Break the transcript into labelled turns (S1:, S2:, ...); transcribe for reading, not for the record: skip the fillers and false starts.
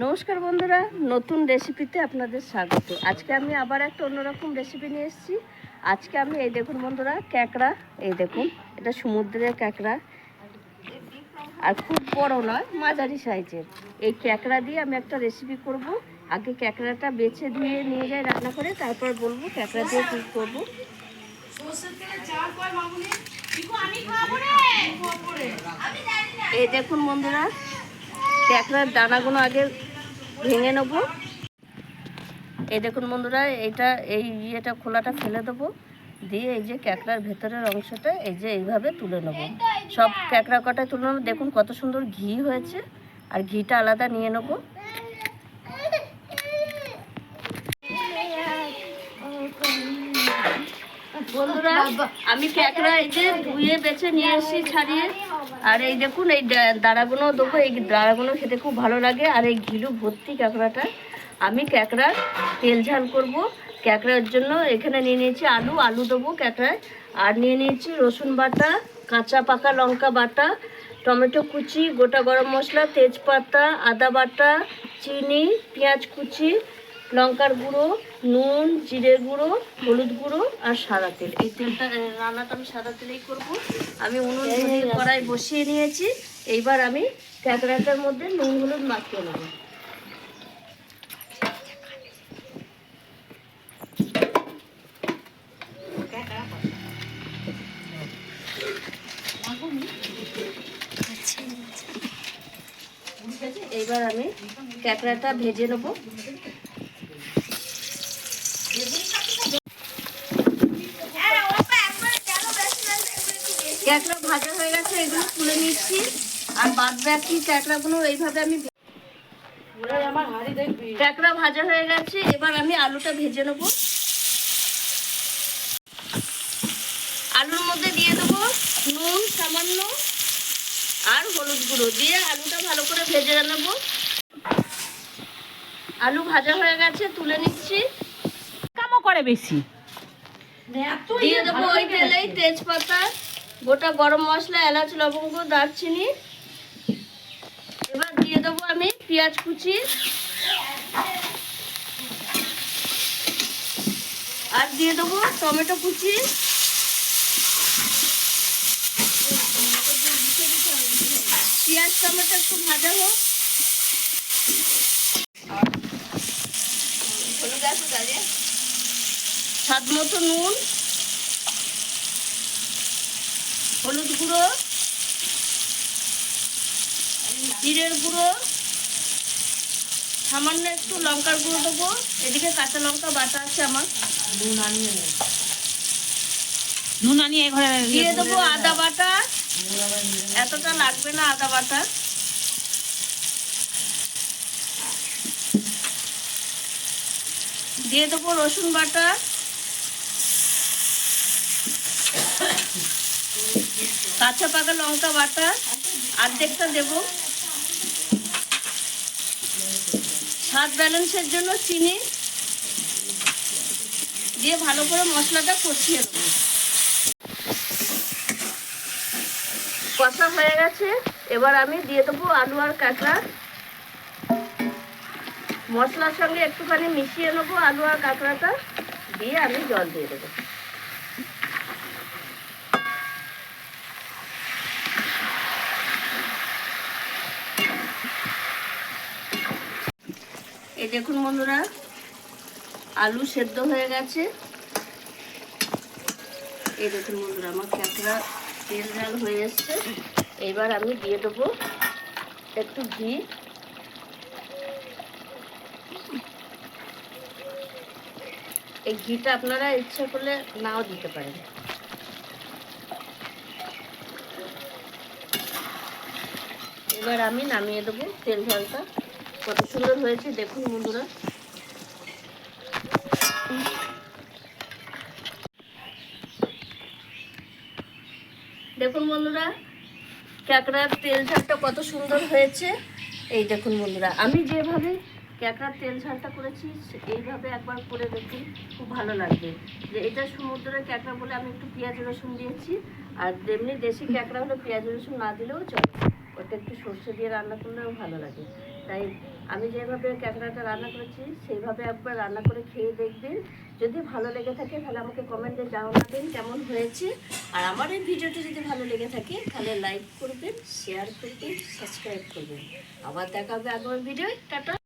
S1: নমস্কার বন্ধুরা, নতুন রেসিপিতে আপনাদের স্বাগত। আজকে আমি আবার একটা অন্যরকম রেসিপি নিয়ে এসেছি। আজকে আমি এই দেখুন বন্ধুরা, ক্যাঁকড়া, এই দেখুন এটা সমুদ্রের ক্যাঁকড়া, আর খুব বড় নয়, মাঝারি সাইজের। এই ক্যাঁকড়া দিয়ে আমি একটা রেসিপি করব। আগে ক্যাঁকড়াটা বেছে ধুয়ে নিয়ে যাই রান্না করে, তারপর বলবো ক্যাঁকড়া দিয়ে কী করবো। এই দেখুন বন্ধুরা, ক্যাঁকড়ার দানাগুলো আগে ভেঙে নেবো। এই দেখুন বন্ধুরা, এই খোলাটা ফেলে দেবো, দিয়ে এই যে ক্যাঁকড়ার ভেতরের অংশটা এই যে এইভাবে তুলে নেবো। সব ক্যাঁকড়া কটায় তুলে নেবো। দেখুন কত সুন্দর ঘি হয়েছে, আর ঘিটা আলাদা নিয়ে নেবো। বন্ধুরা, আমি ক্যাঁকড়া এই যে ধুয়ে বেছে নিয়ে এসেছি ছাড়িয়ে, আর এই দেখুন এই দাঁড়াগুলো দেবো। এই দাঁড়াগুলো খেতে খুব ভালো লাগে, আর এই ঘিলু ভর্তি ক্যাঁকড়াটা। আমি ক্যাঁকড়ার তেল ঝাল করব। ক্যাঁকড়ার জন্য এখানে নিয়ে নিয়েছি আলু দেবো ক্যাঁকড়ায়, আর নিয়ে নিয়েছি রসুন বাটা, কাঁচা পাকা লঙ্কা বাটা, টমেটো কুচি, গোটা গরম মশলা, তেজপাতা, আদা বাটা, চিনি, পেঁয়াজ কুচি, লঙ্কার গুঁড়ো, নুন, জিরে গুঁড়ো, হলুদ গুঁড়ো আর সাদা তেল। এই তেলটা রান্নাটা আমি সাদা তেলেই করবো। আমি উনুন ধরিয়ে কড়াই বসিয়ে নিয়েছি। এইবার আমি ক্যাঁকড়াটার মধ্যে নুন হলুদ মাখিয়ে নেব। এইবার আমি ক্যাঁকড়াটা ভেজে নেব। ক্যাঁকড়া ভাজা হয়ে গেছে, এগুলো তুলে নিচ্ছি। আর বাদ বাকি ক্যাঁকড়াগুলো এইভাবে আমি ক্যাঁকড়া ভাজা হয়ে গেছে। এবার আমি আলুটা ভেজে নেব। আলুর মধ্যে দিয়ে দেবো নুন সামান্য আর হলুদ গুঁড়ো, দিয়ে আলুটা ভালো করে ভেজে নেব। আলু ভাজা হয়ে গেছে, তুলে নিচ্ছি।
S2: কামও করে বেশি।
S1: দিয়ে দেবো ওই তেলেই তেজপাতা, গোটা গরম মশলা, এলাচ, লবঙ্গ, দারচিনি। এবার দিয়ে দেবো আমি পেঁয়াজ কুচি, আর দিয়ে দেবো টমেটো কুচি। পেঁয়াজ টমেটো একটু ভাজা হোক। স্বাদ মতো নুন, হলুদ গুঁড়ো, জিরের গুঁড়ো, সামান্য একটু লঙ্কার গুঁড়ো দেবো। এদিকে কাঁচা লঙ্কা বাটা আছে আমার।
S2: নুন আনিয়ে ঘরে
S1: দিয়ে দেবো আদা বাটা, এতটা লাগবে না আদা বাটা। দিয়ে দেবো রসুন বাটা, কাঁচা পাকা লঙ্কা বাটা অর্ধেকটা দেবো। স্বাদ ব্যালেন্সের জন্য চিনি দিয়ে ভালো করে মশলাটা কষিয়ে দেবো। কষা হয়ে গেছে, এবার আমি দিয়ে দেবো আলু আর কাঁকড়া। মশলার সঙ্গে একটুখানি মিশিয়ে নেবো আলু আর কাঁকড়াটা, দিয়ে আমি জল দিয়ে দেবো। এই দেখুন বন্ধুরা, আলু সেদ্ধ হয়ে গেছে। এই দেখুন বন্ধুরা, আমার ক্যাঁকড়া তেল ঝাল হয়ে এসছে। এইবার আমি দিয়ে দেবো একটু ঘি। এই ঘিটা আপনারা ইচ্ছা করলে নাও দিতে পারেন। এবার আমি নামিয়ে দেবো। তেল ঝালটা কত সুন্দর হয়েছে দেখুন বন্ধুরা। দেখুন বন্ধুরা, ক্যাঁকড়ার তেল ঝালটা কত সুন্দর হয়েছে। এই দেখুন বন্ধুরা, আমি যেভাবে ক্যাঁকড়ার তেল ঝালটা করেছি এইভাবে একবার করে দেখুন, খুব ভালো লাগবে। যে এটা সমুদ্রের ক্যাঁকড়া বলে আমি একটু পেঁয়াজ রসুন দিয়েছি, আর এমনি দেশি ক্যাঁকড়া হলে পেঁয়াজ রসুন না দিলেও চলে। ওটা একটু সর্ষে দিয়ে রান্না করলেও ভালো লাগে। তাই আমি যেভাবে ক্যাঁকড়াটা রান্না করেছি সেইভাবে একবার রান্না করে খেয়ে দেখবেন। যদি ভালো লেগে থাকে তাহলে আমাকে কমেন্টে জানাবেন কেমন হয়েছে। আর আমার এই ভিডিওটি যদি ভালো লেগে থাকে তাহলে লাইক করবেন, শেয়ার করবেন, সাবস্ক্রাইব করবেন। আবার দেখা হবে আগামী ভিডিও। টাটা।